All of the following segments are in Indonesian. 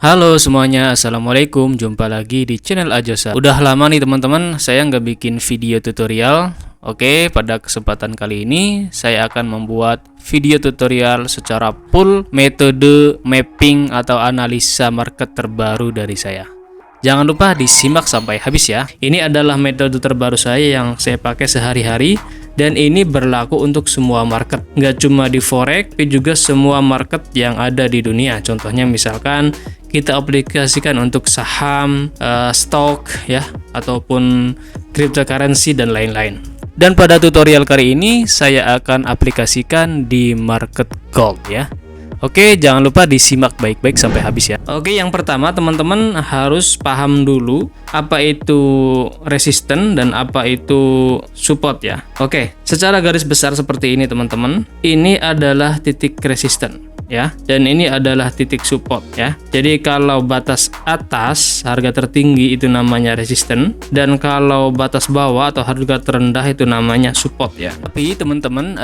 Halo semuanya, assalamualaikum. Jumpa lagi di channel Ajosa. Udah lama nih teman-teman, saya nggak bikin video tutorial. Oke, pada kesempatan kali ini saya akan membuat video tutorial secara full metode mapping atau analisa market terbaru dari saya. Jangan lupa disimak sampai habis ya. Ini adalah metode terbaru saya yang saya pakai sehari-hari, dan ini berlaku untuk semua market. Nggak cuma di forex, tapi juga semua market yang ada di dunia. Contohnya misalkan kita aplikasikan untuk saham, stok ya, ataupun cryptocurrency dan lain-lain. Dan pada tutorial kali ini saya akan aplikasikan di market gold ya. Oke, jangan lupa disimak baik-baik sampai habis ya. Oke, yang pertama teman-teman harus paham dulu apa itu resisten dan apa itu support ya. Oke, secara garis besar seperti ini teman-teman. Ini adalah titik resisten ya, dan ini adalah titik support ya. Jadi kalau batas atas harga tertinggi itu namanya resisten, dan kalau batas bawah atau harga terendah itu namanya support ya. Tapi teman-teman,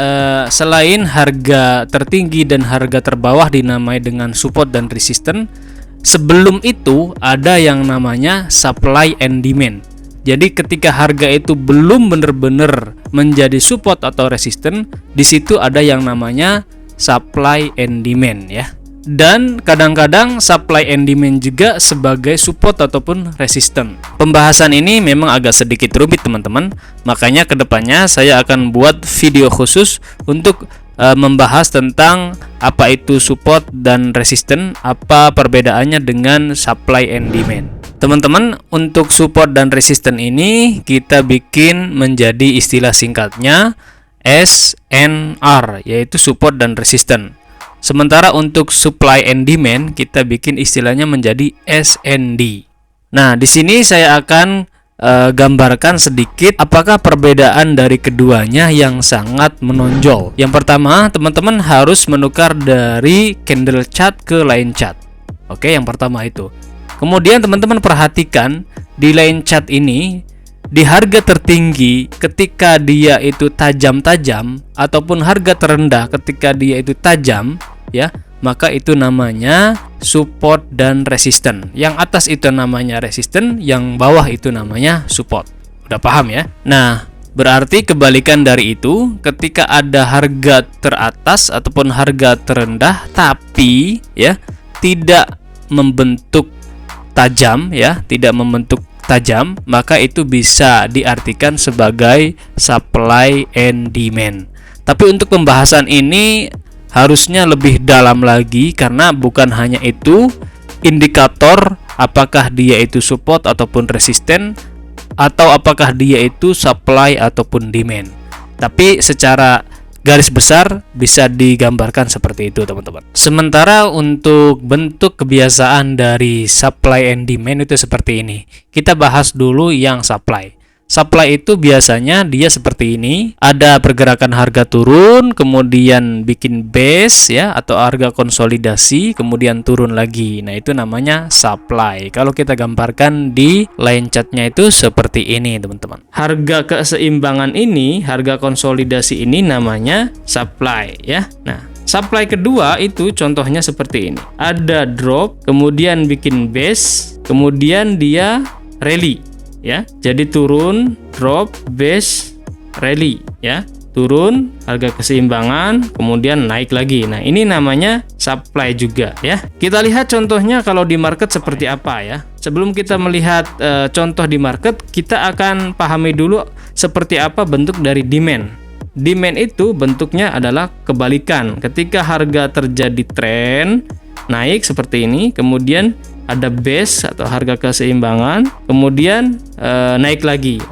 selain harga tertinggi dan harga terbawah dinamai dengan support dan resisten, sebelum itu ada yang namanya supply and demand. Jadi ketika harga itu belum benar-benar menjadi support atau resisten, di situ ada yang namanya supply and demand ya. Dan kadang-kadang supply and demand juga sebagai support ataupun resisten. Pembahasan ini memang agak sedikit rumit teman-teman, makanya kedepannya saya akan buat video khusus untuk membahas tentang apa itu support dan resisten, apa perbedaannya dengan supply and demand. Teman-teman, untuk support dan resisten ini kita bikin menjadi istilah singkatnya SNR, yaitu support dan resisten. Sementara untuk supply and demand kita bikin istilahnya menjadi SND. Nah, di sini saya akan gambarkan sedikit apakah perbedaan dari keduanya yang sangat menonjol. Yang pertama, teman-teman harus menukar dari candle chart ke line chart. Oke, yang pertama itu. Kemudian teman-teman perhatikan di line chart ini, di harga tertinggi ketika dia itu tajam-tajam ataupun harga terendah ketika dia itu tajam ya, maka itu namanya support dan resisten. Yang atas itu namanya resisten, yang bawah itu namanya support. Udah paham ya? Nah, berarti kebalikan dari itu, ketika ada harga teratas ataupun harga terendah tapi ya tidak membentuk tajam ya, tidak membentuk tajam, maka itu bisa diartikan sebagai supply and demand. Tapi untuk pembahasan ini harusnya lebih dalam lagi, karena bukan hanya itu indikator apakah dia itu support ataupun resisten, atau apakah dia itu supply ataupun demand. Tapi secara garis besar bisa digambarkan seperti itu teman-teman. Sementara untuk bentuk kebiasaan dari supply and demand itu seperti ini. Kita bahas dulu yang supply. Supply itu biasanya dia seperti ini. Ada pergerakan harga turun, kemudian bikin base ya, atau harga konsolidasi, kemudian turun lagi. Nah, itu namanya supply. Kalau kita gambarkan di line chartnya itu seperti ini teman-teman. Harga keseimbangan ini, harga konsolidasi ini namanya supply ya. Nah, supply kedua itu contohnya seperti ini. Ada drop, kemudian bikin base, kemudian dia rally ya. Jadi turun, drop, base, rally ya. Turun, harga keseimbangan, kemudian naik lagi. Nah, ini namanya supply juga ya. Kita lihat contohnya kalau di market seperti apa ya. Sebelum kita melihat contoh di market, kita akan pahami dulu seperti apa bentuk dari demand. Demand itu bentuknya adalah kebalikan. Ketika harga terjadi tren naik seperti ini, kemudian ada base atau harga keseimbangan, kemudian naik lagi,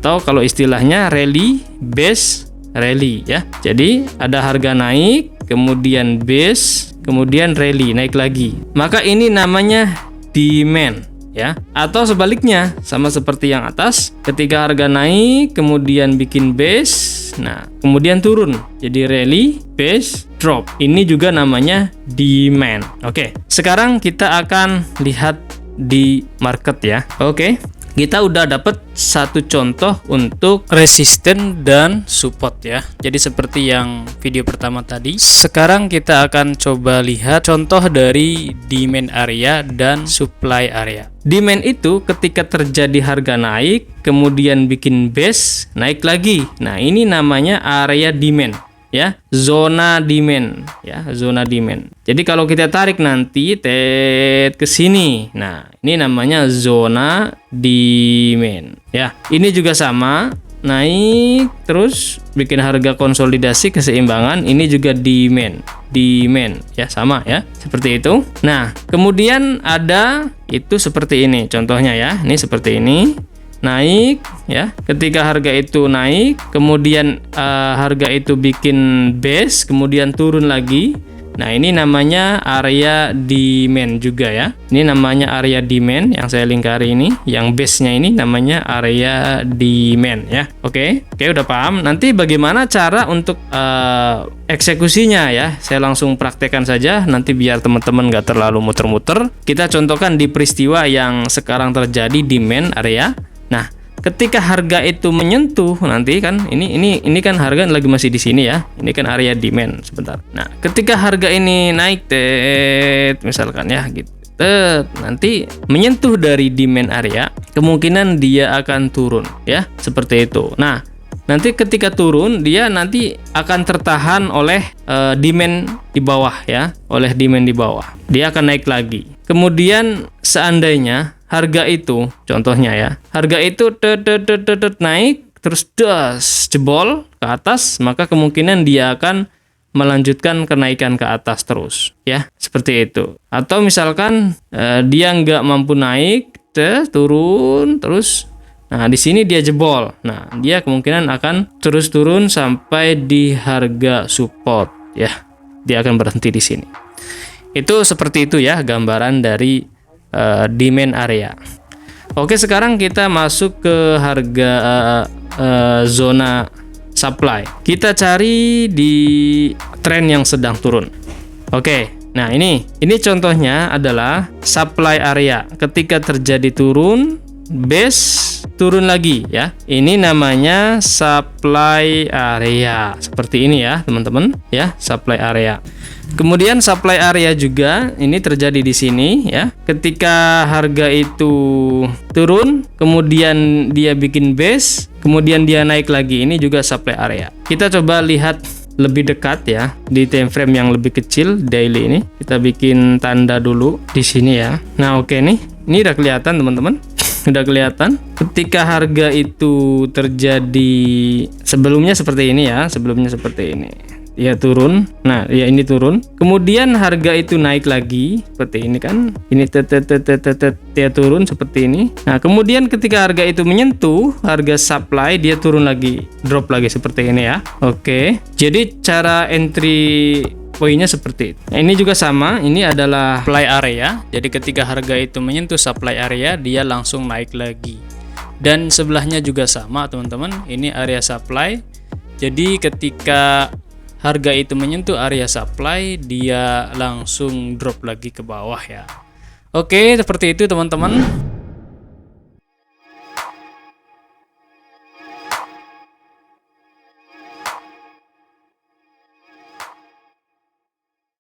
atau kalau istilahnya rally, base, rally ya. Jadi ada harga naik, kemudian base, kemudian rally, naik lagi. Maka ini namanya demand ya. Atau sebaliknya, sama seperti yang atas, ketika harga naik, kemudian bikin base, nah kemudian turun, jadi rally, base, drop. Ini juga namanya demand. Oke, sekarang kita akan lihat di market ya. Oke, kita udah dapat satu contoh untuk resisten dan support ya. Jadi seperti yang video pertama tadi. Sekarang kita akan coba lihat contoh dari demand area dan supply area. Demand itu ketika terjadi harga naik, kemudian bikin base, naik lagi. Nah, ini namanya area demand. Ya, zona demand ya, zona demand. Jadi kalau kita tarik nanti ke sini. Nah, ini namanya zona demand ya. Ini juga sama, naik terus bikin harga konsolidasi keseimbangan. Ini juga demand ya, sama ya, seperti itu. Nah, kemudian ada itu seperti ini contohnya ya. Ini seperti ini. Naik ya, ketika harga itu naik, kemudian harga itu bikin base, kemudian turun lagi. Nah, ini namanya area demand juga ya. Ini namanya area demand yang saya lingkari ini, yang base-nya ini namanya area demand ya. Oke, udah paham. Nanti bagaimana cara untuk eksekusinya ya, saya langsung praktekkan saja nanti biar teman-teman nggak terlalu muter-muter. Kita contohkan di peristiwa yang sekarang terjadi, demand area. Nah, ketika harga itu menyentuh nanti kan ini kan harga lagi masih di sini ya. Ini kan area demand sebentar. Nah, ketika harga ini naik misalkan ya gitu. Nanti menyentuh dari demand area, kemungkinan dia akan turun ya, seperti itu. Nah, nanti ketika turun dia nanti akan tertahan oleh demand di bawah ya, oleh demand di bawah. Dia akan naik lagi. Kemudian seandainya harga itu, contohnya ya, harga itu naik terus jebol ke atas, maka kemungkinan dia akan melanjutkan kenaikan ke atas terus ya, seperti itu. Atau misalkan dia nggak mampu naik, turun terus. Nah, di sini dia jebol. Nah, dia kemungkinan akan terus turun sampai di harga support ya. Dia akan berhenti di sini. Itu seperti itu ya gambaran dari demand area. Oke, sekarang kita masuk ke harga zona supply. Kita cari di tren yang sedang turun. Oke, nah ini contohnya adalah supply area. Ketika terjadi turun, base turun lagi ya. Ini namanya supply area. Seperti ini ya, teman-teman ya, supply area. Kemudian supply area juga ini terjadi di sini ya. Ketika harga itu turun, kemudian dia bikin base, kemudian dia naik lagi. Ini juga supply area. Kita coba lihat lebih dekat ya di time frame yang lebih kecil, daily ini. Kita bikin tanda dulu di sini ya. Nah, oke nih. Ini udah kelihatan, teman-teman. Udah kelihatan ketika harga itu terjadi sebelumnya seperti ini ya, sebelumnya seperti ini. Ya turun. Nah, ya ini turun. Kemudian harga itu naik lagi seperti ini kan. Ini dia turun seperti ini. Nah, kemudian ketika harga itu menyentuh harga supply, dia turun lagi, drop lagi seperti ini ya. Oke. Jadi cara entry poinnya seperti itu. Nah, ini juga sama. Ini adalah supply area. Jadi ketika harga itu menyentuh supply area, dia langsung naik lagi. Dan sebelahnya juga sama, teman-teman. Ini area supply. Jadi ketika harga itu menyentuh area supply, dia langsung drop lagi ke bawah ya. Oke, seperti itu teman-teman.